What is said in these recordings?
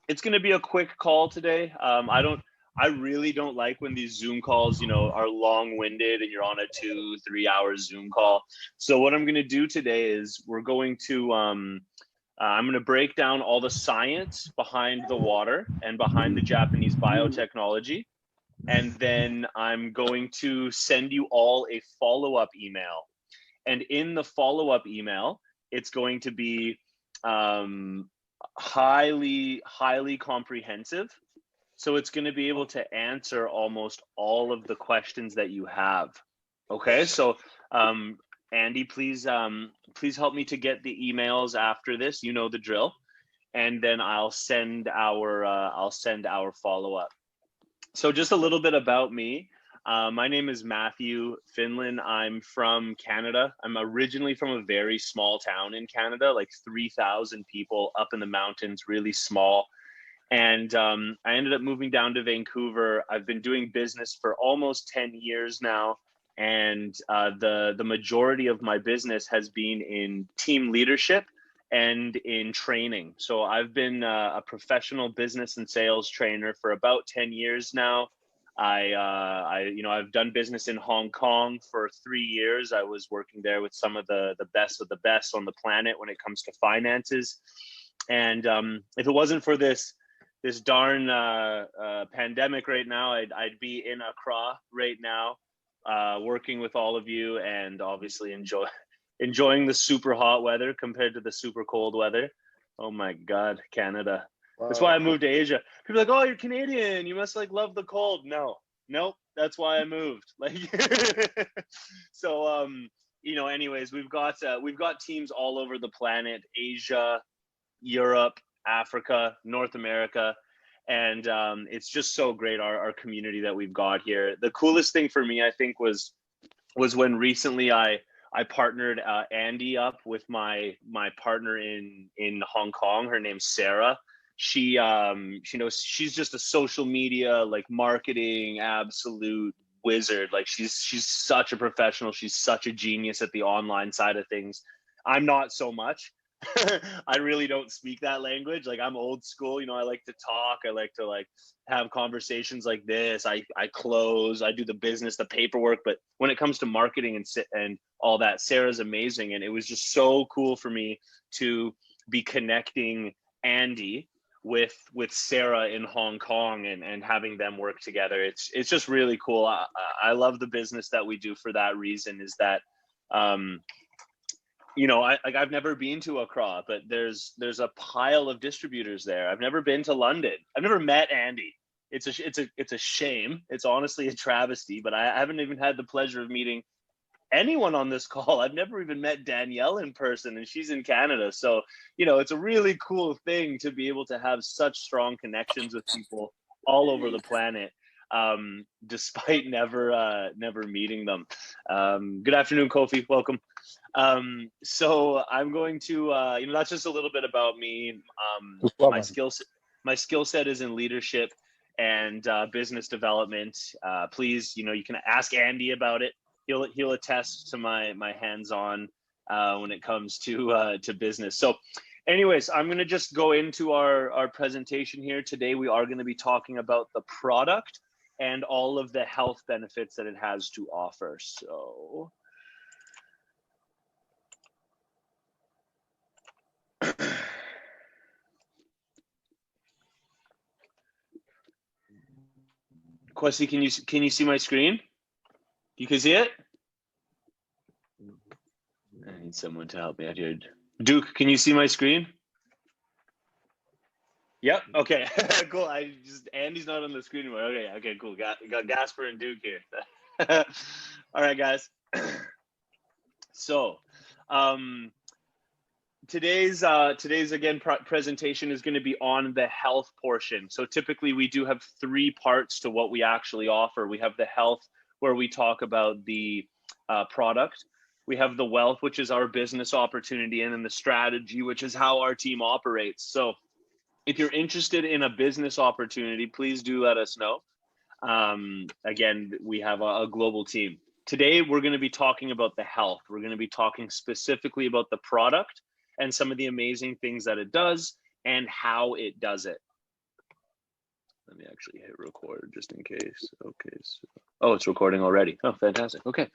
It's going to be a quick call today. I really don't like when these Zoom calls, are long-winded and you're on a 2, 3 hour Zoom call. So what I'm going to do today is I'm going to break down all the science behind the water and behind the Japanese biotechnology. And then I'm going to send you all a follow-up email. And in the follow-up email, it's going to be um, highly comprehensive. So it's going to be able to answer almost all of the questions that you have. Okay, so um, Andy, please help me to get the emails after this. You know the drill, and then I'll send our follow up. So just a little bit about me. My name is Matthew Finlan. I'm from Canada. I'm originally from a very small town in Canada, like 3,000 people up in the mountains, really small. And I ended up moving down to Vancouver. I've been doing business for almost 10 years now. And the majority of my business has been in team leadership and in training. So I've been a professional business and sales trainer for about 10 years now. I've done business in Hong Kong for 3 years. I was working there with some of the best of the best on the planet when it comes to finances. And if it wasn't for this darn pandemic right now, I'd be in Accra right now, working with all of you, and obviously enjoying the super hot weather compared to the super cold weather. Oh my God, Canada. That's why I Wow. moved to Asia. People are like, oh, you're Canadian. You must like love the cold. No, nope. That's why I moved. Like, so anyways, we've got teams all over the planet: Asia, Europe, Africa, North America, and it's just so great our community that we've got here. The coolest thing for me, I think, was when recently I partnered Andy up with my partner in Hong Kong. Her name's Sarah. She knows she's just a social media like marketing absolute wizard. Like she's such a professional. She's such a genius at the online side of things. I'm not so much. I really don't speak that language. Like I'm old school, I like to talk. I like to like have conversations like this. I close, I do the business, the paperwork, but when it comes to marketing and all that, Sarah's amazing, and it was just so cool for me to be connecting Andy with Sarah in Hong Kong and having them work together. It's just really cool. I love the business that we do for that reason. Is that um I've never been to Accra, but there's a pile of distributors there. I've never been to London. I've never met Andy. It's a shame. It's honestly a travesty, but I haven't even had the pleasure of meeting anyone on this call. I've never even met Danielle in person, and she's in Canada. So, it's a really cool thing to be able to have such strong connections with people all over the planet, despite never meeting them. Good afternoon, Kofi. Welcome. So I'm going to, that's just a little bit about me. No My problem. skill set is in leadership and business development. Please, you can ask Andy about it. He'll attest to my hands-on when it comes to business. So, anyways, I'm going to just go into our presentation here today. We are going to be talking about the product and all of the health benefits that it has to offer. So. Kwesi, can you see my screen? You can see it? I need someone to help me out here. Duke, can you see my screen? Yep. Okay. Cool. Andy's not on the screen anymore. Okay. Cool. Got Gasper and Duke here. All right, guys. So, um, today's again presentation is going to be on the health portion. So typically we do have three parts to what we actually offer. We have the health, where we talk about the product. We have the wealth, which is our business opportunity, and then the strategy, which is how our team operates. So if you're interested in a business opportunity, please do let us know. Again, we have a global team. Today, we're going to be talking about the health. We're going to be talking specifically about the product and some of the amazing things that it does and how it does it. Let me actually hit record just in case. Okay. So, oh, it's recording already. Oh, fantastic. Okay.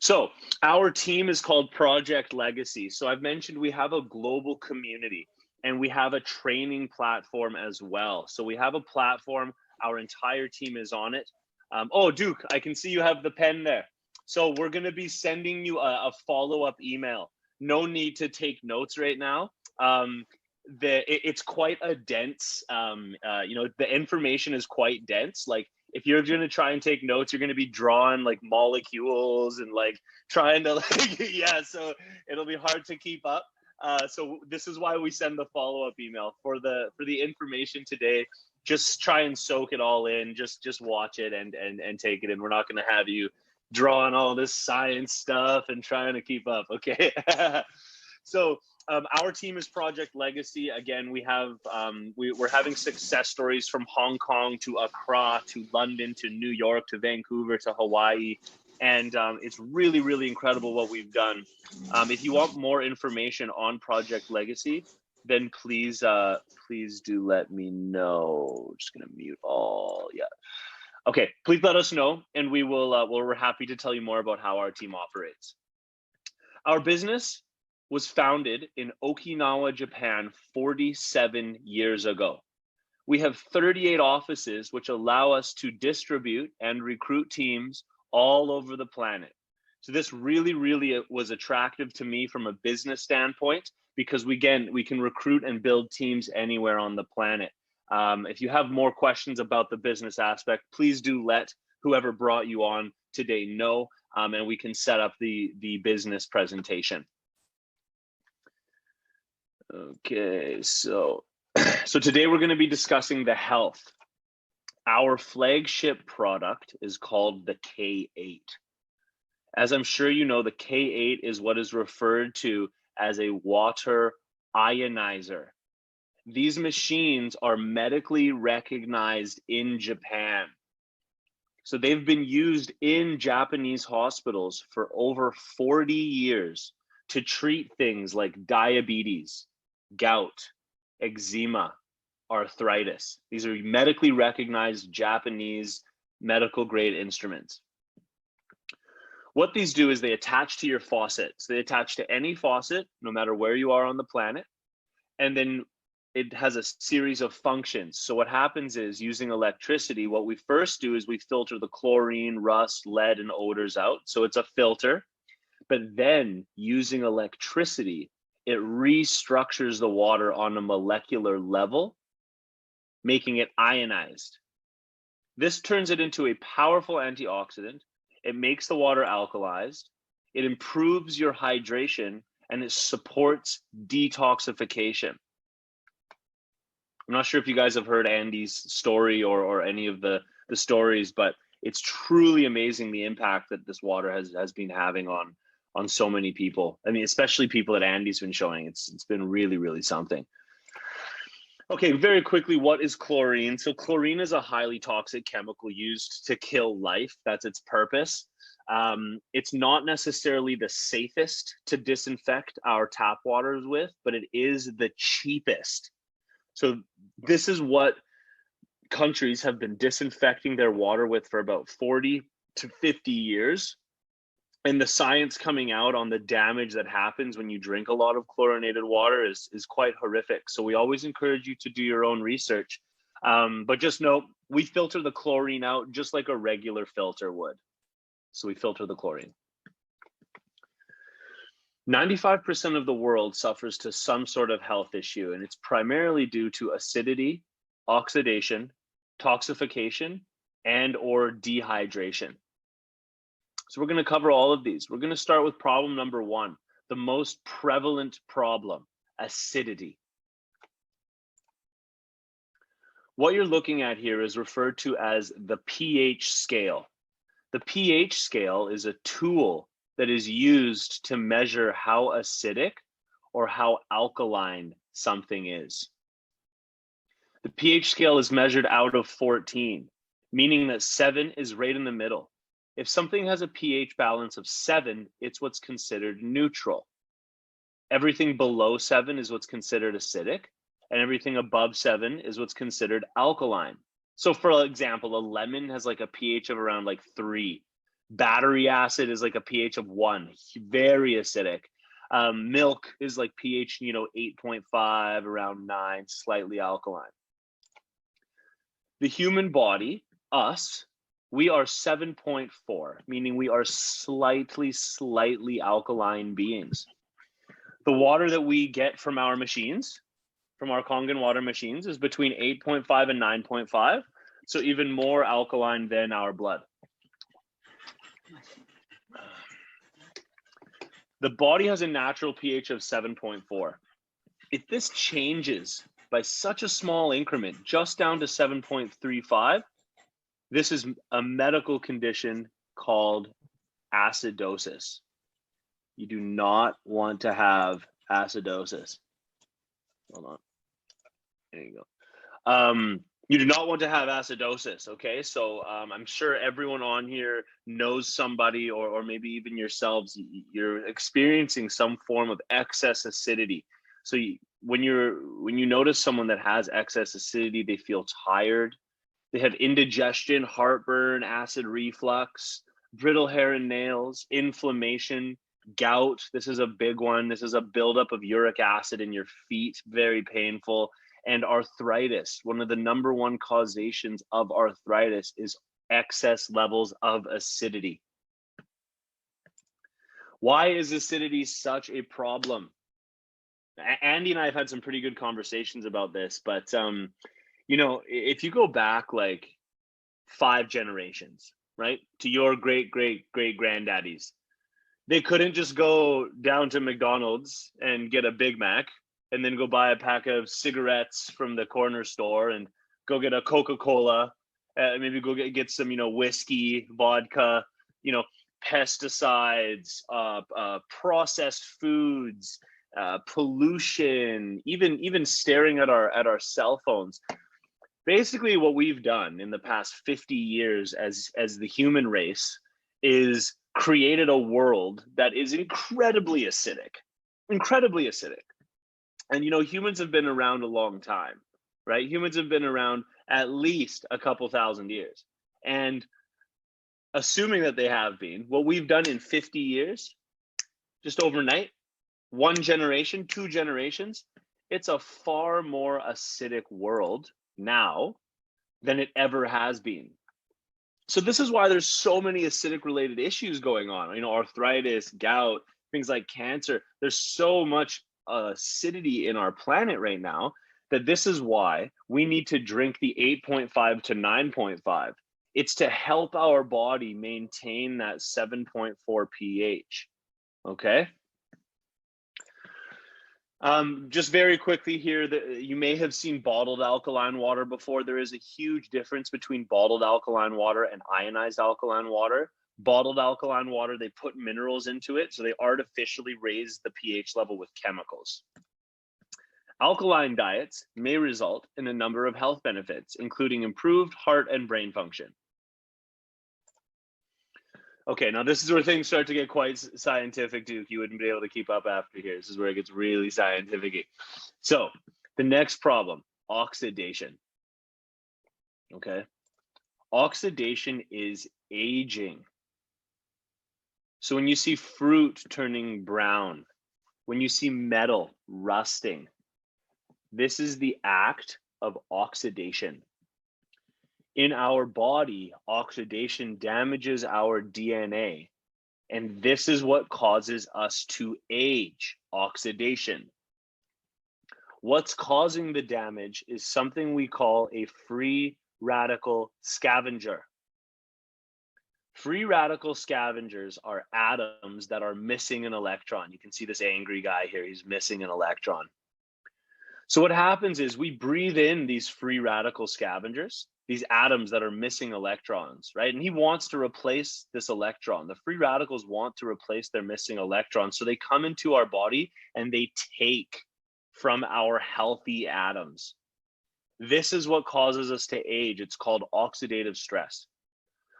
So our team is called Project Legacy. So I've mentioned we have a global community and we have a training platform as well. So we have a platform, our entire team is on it. Oh, Duke, I can see you have the pen there. So we're going to be sending you a follow-up email. No need to take notes right now. It's quite a dense, the information is quite dense. Like if you're going to try and take notes, you're going to be drawing like molecules and like trying to like, yeah, so it'll be hard to keep up. So this is why we send the follow-up email for the information today. Just try and soak it all in. Just watch it and take it in. We're not going to have you drawing all this science stuff and trying to keep up. Okay. So our team is Project Legacy. Again, we have we're having success stories from Hong Kong to Accra to London to New York to Vancouver to Hawaii, and it's really, really incredible what we've done. If you want more information on Project Legacy, then please do let me know. I'm just gonna mute all. Yeah. Okay. Please let us know, and we will. We're happy to tell you more about how our team operates. Our business was founded in Okinawa, Japan, 47 years ago. We have 38 offices, which allow us to distribute and recruit teams all over the planet. So this really, really was attractive to me from a business standpoint, because we can recruit and build teams anywhere on the planet. If you have more questions about the business aspect, please do let whoever brought you on today know, and we can set up the business presentation. Okay, so today we're going to be discussing the health. Our flagship product is called the K8. As I'm sure you know, the K8 is what is referred to as a water ionizer. These machines are medically recognized in Japan. So they've been used in Japanese hospitals for over 40 years to treat things like diabetes, gout, eczema, arthritis. These are medically recognized Japanese medical grade instruments. What these do is they attach to your faucet. So they attach to any faucet, no matter where you are on the planet. And then it has a series of functions. So what happens is, using electricity, what we first do is we filter the chlorine, rust, lead, and odors out. So it's a filter. But then using electricity, it restructures the water on a molecular level, making it ionized. This turns it into a powerful antioxidant. It makes the water alkalized. It improves your hydration, and it supports detoxification. I'm not sure if you guys have heard Andy's story or any of the stories, but it's truly amazing the impact that this water has been having on so many people. I mean, especially people that Andy's been showing. It's been really, really something. Okay, very quickly, what is chlorine? So chlorine is a highly toxic chemical used to kill life. That's its purpose. It's not necessarily the safest to disinfect our tap waters with, but it is the cheapest. So this is what countries have been disinfecting their water with for about 40 to 50 years. And the science coming out on the damage that happens when you drink a lot of chlorinated water is quite horrific. So we always encourage you to do your own research. But just know, we filter the chlorine out just like a regular filter would. So we filter the chlorine. 95% of the world suffers to some sort of health issue, and it's primarily due to acidity, oxidation, toxification, and or dehydration. So we're going to cover all of these. We're going to start with problem number 1, the most prevalent problem, acidity. What you're looking at here is referred to as the pH scale. The pH scale is a tool that is used to measure how acidic or how alkaline something is. The pH scale is measured out of 14, meaning that 7 is right in the middle. If something has a pH balance of 7, it's what's considered neutral. Everything below 7 is what's considered acidic, and everything above 7 is what's considered alkaline. So for example, a lemon has like a pH of around like 3. Battery acid is like a pH of 1, very acidic. Milk is like pH, 8.5, around 9, slightly alkaline. The human body, us, we are 7.4, meaning we are slightly alkaline beings. The water that we get from our machines, from our Kangen water machines, is between 8.5 and 9.5, so even more alkaline than our blood. The body has a natural pH of 7.4. If this changes by such a small increment, just down to 7.35, this is a medical condition called acidosis. You do not want to have acidosis. Hold on. There you go. You do not want to have acidosis, okay? So I'm sure everyone on here knows somebody, or maybe even yourselves, you're experiencing some form of excess acidity. So when you notice someone that has excess acidity, they feel tired, they have indigestion, heartburn, acid reflux, brittle hair and nails, inflammation, gout. This is a big one. This is a buildup of uric acid in your feet, very painful. And arthritis. One of the number one causations of arthritis is excess levels of acidity. Why is acidity such a problem? Andy and I have had some pretty good conversations about this, but if you go back like 5 generations, right, to your great granddaddies, they couldn't just go down to McDonald's and get a Big Mac and then go buy a pack of cigarettes from the corner store and go get a Coca-Cola, maybe go get some, whiskey, vodka, pesticides, processed foods, pollution, even staring at our cell phones. Basically, what we've done in the past 50 years as the human race is created a world that is incredibly acidic. And humans have been around a long time, right? Humans have been around at least a couple thousand years. And assuming that they have been, what we've done in 50 years, just overnight, 1 generation, 2 generations, it's a far more acidic world now than it ever has been. So this is why there's so many acidic related issues going on, arthritis, gout, things like cancer. There's so much acidity in our planet right now that this is why we need to drink the 8.5 to 9.5. It's to help our body maintain that 7.4 pH. Okay. Just very quickly here, you may have seen bottled alkaline water before. There is a huge difference between bottled alkaline water and ionized alkaline water. Bottled alkaline water, they put minerals into it, so they artificially raise the pH level with chemicals. Alkaline diets may result in a number of health benefits, including improved heart and brain function. Okay, now this is where things start to get quite scientific, Duke. You wouldn't be able to keep up after here. This is where it gets really scientific-y. So the next problem, oxidation. Okay, oxidation is aging. So when you see fruit turning brown, when you see metal rusting, this is the act of oxidation. In our body, oxidation damages our DNA, and this is what causes us to age, oxidation. What's causing the damage is something we call a free radical scavenger. Free radical scavengers are atoms that are missing an electron. You can see this angry guy here, he's missing an electron. So what happens is we breathe in these free radical scavengers, these atoms that are missing electrons, right? And he wants to replace this electron. The free radicals want to replace their missing electrons. So they come into our body and they take from our healthy atoms. This is what causes us to age. It's called oxidative stress.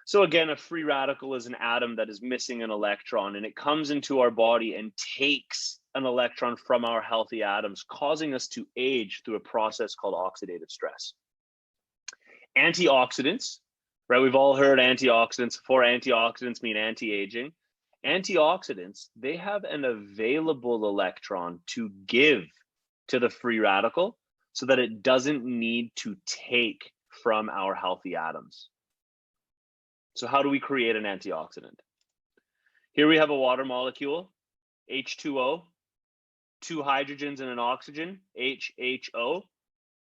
So again, a free radical is an atom that is missing an electron, and it comes into our body and takes an electron from our healthy atoms, causing us to age through a process called oxidative stress. Antioxidants, right? We've all heard antioxidants before. Antioxidants mean anti-aging. Antioxidants, they have an available electron to give to the free radical so that it doesn't need to take from our healthy atoms. So how do we create an antioxidant? Here we have a water molecule, H2O, 2 hydrogens and an oxygen, HHO,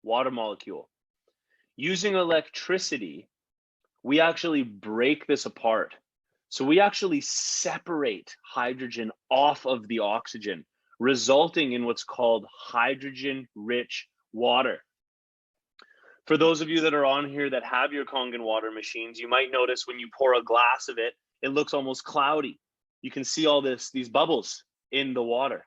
water molecule. Using electricity, we actually break this apart. So we actually separate hydrogen off of the oxygen, resulting in what's called hydrogen-rich water. For those of you that are on here that have your Kangen water machines, you might notice when you pour a glass of it, it looks almost cloudy. You can see all these bubbles in the water.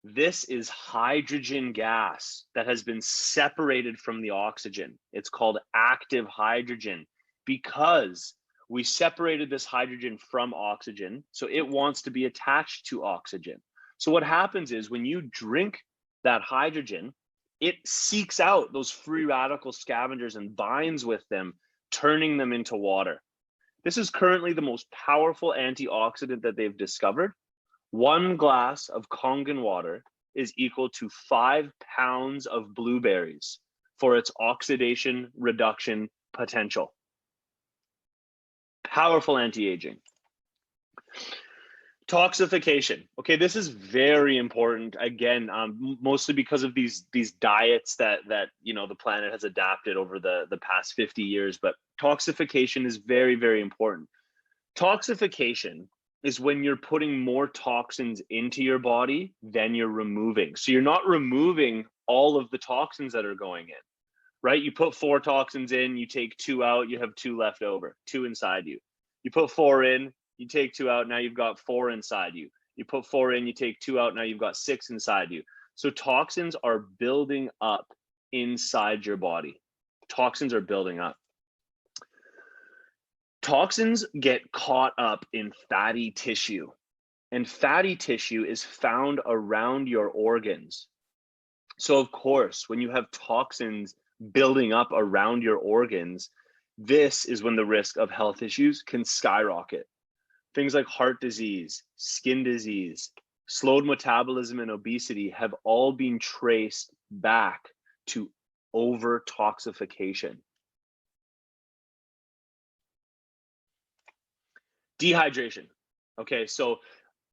This is hydrogen gas that has been separated from the oxygen. It's called active hydrogen because we separated this hydrogen from oxygen, so it wants to be attached to oxygen. So what happens is when you drink that hydrogen, it seeks out those free radical scavengers and binds with them, turning them into water. This is currently the most powerful antioxidant that they've discovered. 1 glass of Kangen water is equal to 5 pounds of blueberries for its oxidation reduction potential. Powerful anti-aging. Toxification. Okay, this is very important. Again, mostly because of these diets that you know the planet has adapted over the past 50 years. But toxification is very, very important. Toxification is when you're putting more toxins into your body than you're removing. So you're not removing all of the toxins that are going in, right? You put 4 toxins in, you take 2 out, you have 2 left over, 2 inside you. You put 4 in, you take 2 out, now you've got 4 inside you. You put 4 in, you take 2 out, now you've got 6 inside you. So toxins are building up inside your body. Toxins are building up. Toxins get caught up in fatty tissue, and fatty tissue is found around your organs. So of course, when you have toxins building up around your organs, this is when the risk of health issues can skyrocket. Things like heart disease, skin disease, slowed metabolism, and obesity have all been traced back to over-toxification. Dehydration. Okay, so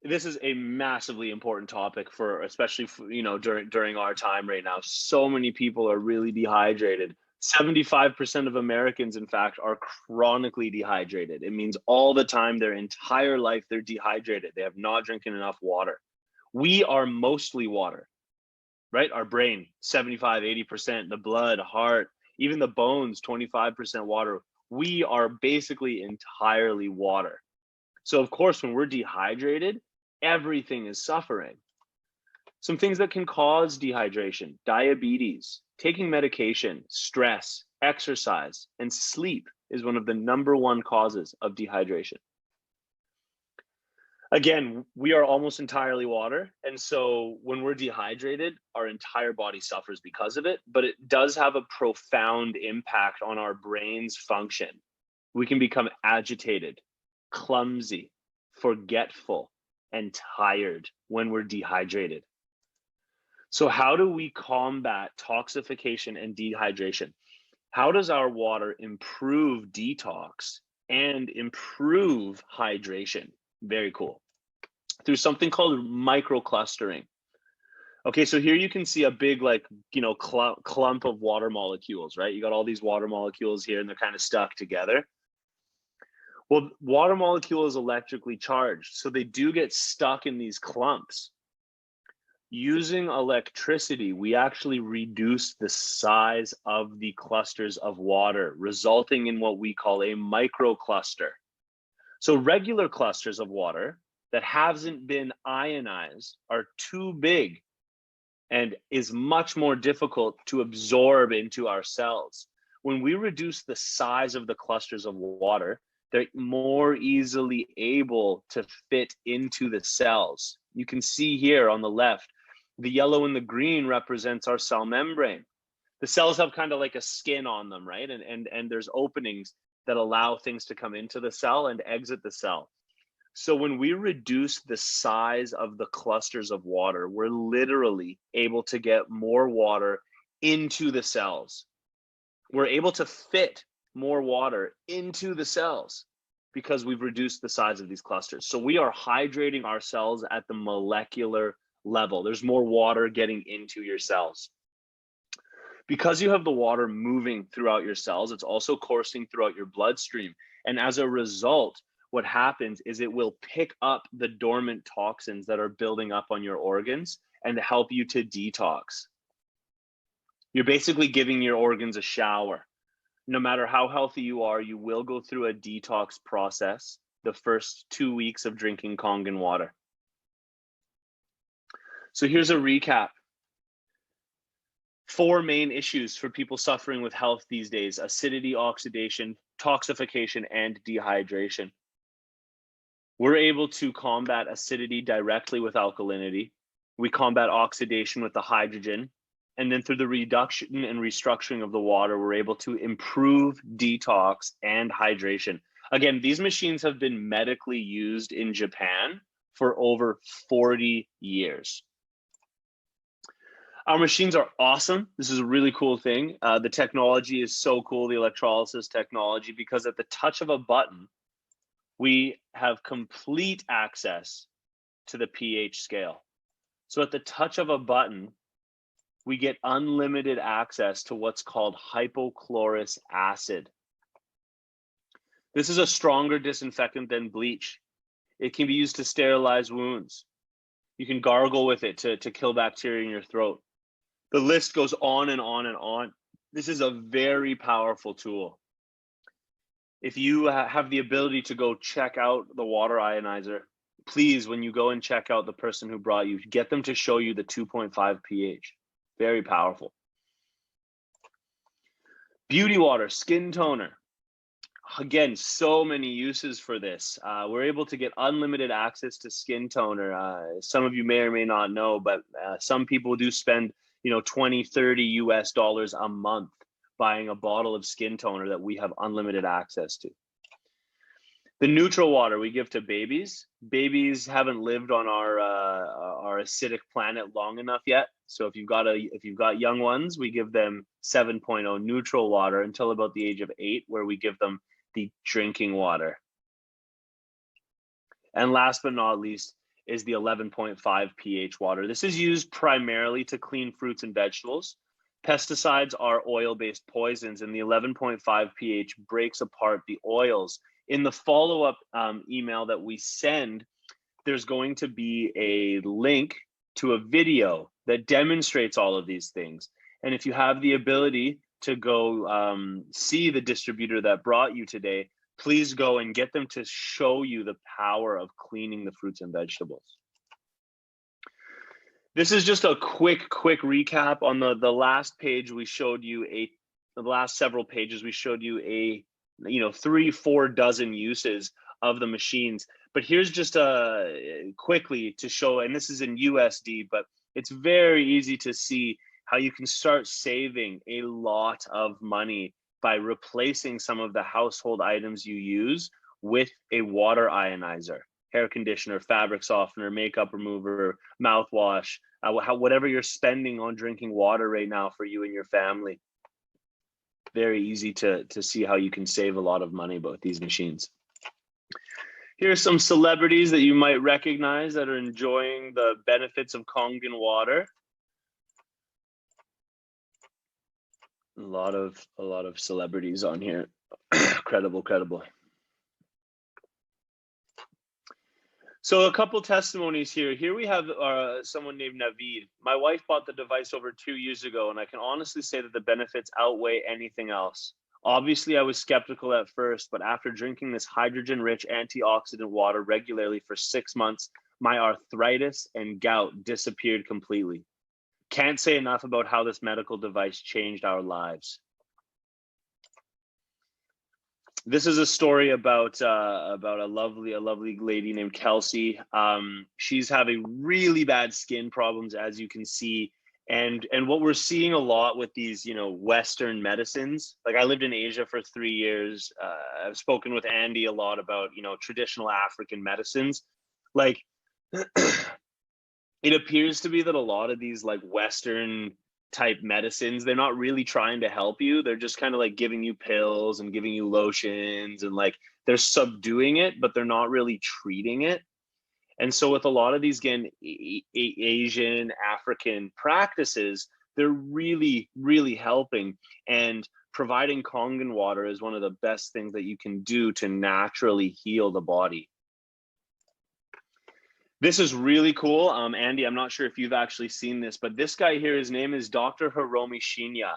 this is a massively important topic for, especially for, you know, during our time right now. So many people are really dehydrated. 75% of Americans, in fact, are chronically dehydrated. It means all the time, their entire life, they're dehydrated. They have not drinking enough water. We are mostly water, right? Our brain, 75, 80%, the blood, heart, even the bones, 25% water. We are basically entirely water. So of course, when we're dehydrated, everything is suffering. Some things that can cause dehydration: diabetes, taking medication, stress, exercise, and sleep is one of the #1 causes of dehydration. Again, we are almost entirely water. And so when we're dehydrated, our entire body suffers because of it, but it does have a profound impact on our brain's function. We can become agitated, clumsy, forgetful, and tired when we're dehydrated. So how do we combat toxification and dehydration? How does our water improve detox and improve hydration? Very cool. Through something called microclustering. Okay, so here you can see a big, like, you know, clump of water molecules, right? You got all these water molecules here and they're kind of stuck together. Well, water molecule is electrically charged, so they do get stuck in these clumps. Using electricity, we actually reduce the size of the clusters of water, resulting in what we call a microcluster. So regular clusters of water that hasn't been ionized are too big and is much more difficult to absorb into our cells. When we reduce the size of the clusters of water, they're more easily able to fit into the cells. You can see here on the left, the yellow and the green represents our cell membrane. The cells have kind of like a skin on them, right? And there's openings that allow things to come into the cell and exit the cell. So when we reduce the size of the clusters of water, we're literally able to get more water into the cells. We're able to fit more water into the cells because we've reduced the size of these clusters. So we are hydrating our cells at the molecular level. There's more water getting into your cells. Because you have the water moving throughout your cells, it's also coursing throughout your bloodstream. And as a result, what happens is it will pick up the dormant toxins that are building up on your organs and help you to detox. You're basically giving your organs a shower. No matter how healthy you are, you will go through a detox process the first 2 weeks of drinking Kangen water. So here's a recap. 4 main issues for people suffering with health these days: acidity, oxidation, toxification, and dehydration. We're able to combat acidity directly with alkalinity. We combat oxidation with the hydrogen. And then through the reduction and restructuring of the water, we're able to improve detox and hydration. Again, these machines have been medically used in Japan for over 40 years. Our machines are awesome. This is a really cool thing. The technology is so cool, the electrolysis technology, because at the touch of a button, we have complete access to the pH scale. So at the touch of a button, we get unlimited access to what's called hypochlorous acid. This is a stronger disinfectant than bleach. It can be used to sterilize wounds. You can gargle with it to kill bacteria in your throat. The list goes on and on and on. This is a very powerful tool. If you have the ability to go check out the water ionizer, please, when you go and check out the person who brought you, get them to show you the 2.5 pH. Very powerful. Beauty water, skin toner. Again, so many uses for this. We're able to get unlimited access to skin toner. Some of you may or may not know, but some people do spend, $20, $30 a month buying a bottle of skin toner that we have unlimited access to. The neutral water we give to babies. Babies haven't lived on our acidic planet long enough yet. So if you've got young ones, we give them 7.0 neutral water until about the age of 8, where we give them the drinking water. And last but not least is the 11.5 pH water. This is used primarily to clean fruits and vegetables. Pesticides are oil-based poisons, and the 11.5 pH breaks apart the oils. In the follow-up email that we send, there's going to be a link to a video that demonstrates all of these things. And if you have the ability to go see the distributor that brought you today, please go and get them to show you the power of cleaning the fruits and vegetables. This is just a quick recap. On the last page, we showed you the last several pages, we showed you 3-4 dozen uses of the machines. But here's just quickly to show, and this is in USD, but it's very easy to see how you can start saving a lot of money by replacing some of the household items you use with a water ionizer, hair conditioner, fabric softener, makeup remover, mouthwash, whatever you're spending on drinking water right now for you and your family. Very easy to see how you can save a lot of money with these machines. Here's some celebrities that you might recognize that are enjoying the benefits of Kangen water. A lot of celebrities on here. Credible. So a couple testimonies here. Here we have someone named Naveed. My wife bought the device over 2 years ago, and I can honestly say that the benefits outweigh anything else. Obviously, I was skeptical at first, but after drinking this hydrogen-rich antioxidant water regularly for 6 months, my arthritis and gout disappeared completely. Can't say enough about how this medical device changed our lives. This is a story about a lovely lady named Kelsey. She's having really bad skin problems, as you can see, And what we're seeing a lot with these, you know, Western medicines, like I lived in Asia for 3 years. I've spoken with Andy a lot about, you know, traditional African medicines. Like it appears to be that a lot of these like Western type medicines, they're not really trying to help you. They're just kind of like giving you pills and giving you lotions, and like they're subduing it, but they're not really treating it. And so with a lot of these, again, Asian, African practices, they're really, really helping. And providing Kangen water is one of the best things that you can do to naturally heal the body. This is really cool. Andy, I'm not sure if you've actually seen this, but this guy here, his name is Dr. Hiromi Shinya.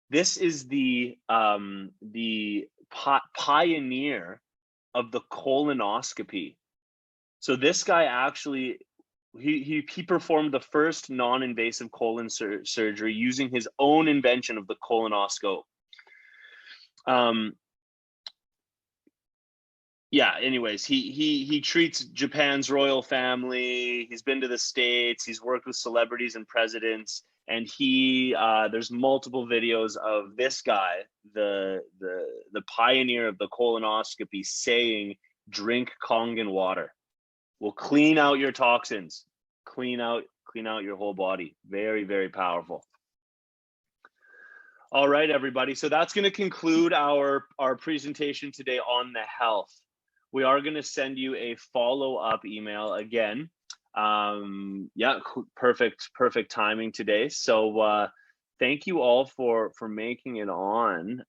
This is the pioneer of the colonoscopy. So this guy actually, he performed the first non-invasive colon surgery using his own invention of the colonoscope. Yeah, anyways, he treats Japan's royal family. He's been to the States. He's worked with celebrities and presidents. And there's multiple videos of this guy, the pioneer of the colonoscopy, saying, "Drink Kangen water. Will clean out your toxins, clean out your whole body." Very, very powerful. All right, everybody. So that's going to conclude our presentation today on the health. We are going to send you a follow-up email again. Yeah, perfect timing today. So thank you all for making it on.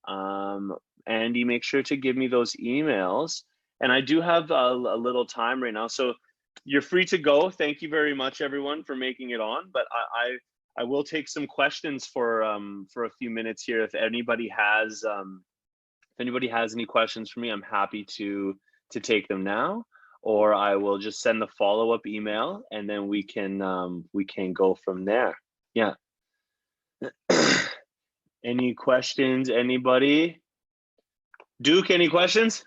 Andy, make sure to give me those emails. And I do have a little time right now, so you're free to go. Thank you very much, everyone, for making it on. But I will take some questions for a few minutes here. If anybody has any questions for me, I'm happy to take them now, or I will just send the follow-up email, and then we can go from there. Yeah. Any questions, anybody? Duke, any questions?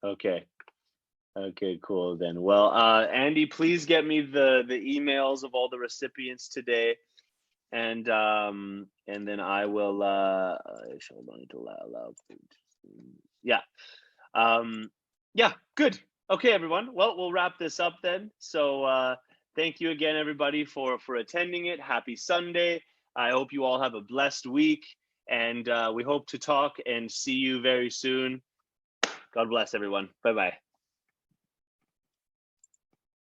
Okay. Okay, cool then. Well, Andy, please get me the emails of all the recipients today, and then I will hold on to allow. Yeah. Yeah, good. Okay, everyone. Well, we'll wrap this up then. So thank you again, everybody, for attending it. Happy Sunday. I hope you all have a blessed week, and we hope to talk and see you very soon. God bless everyone. Bye-bye.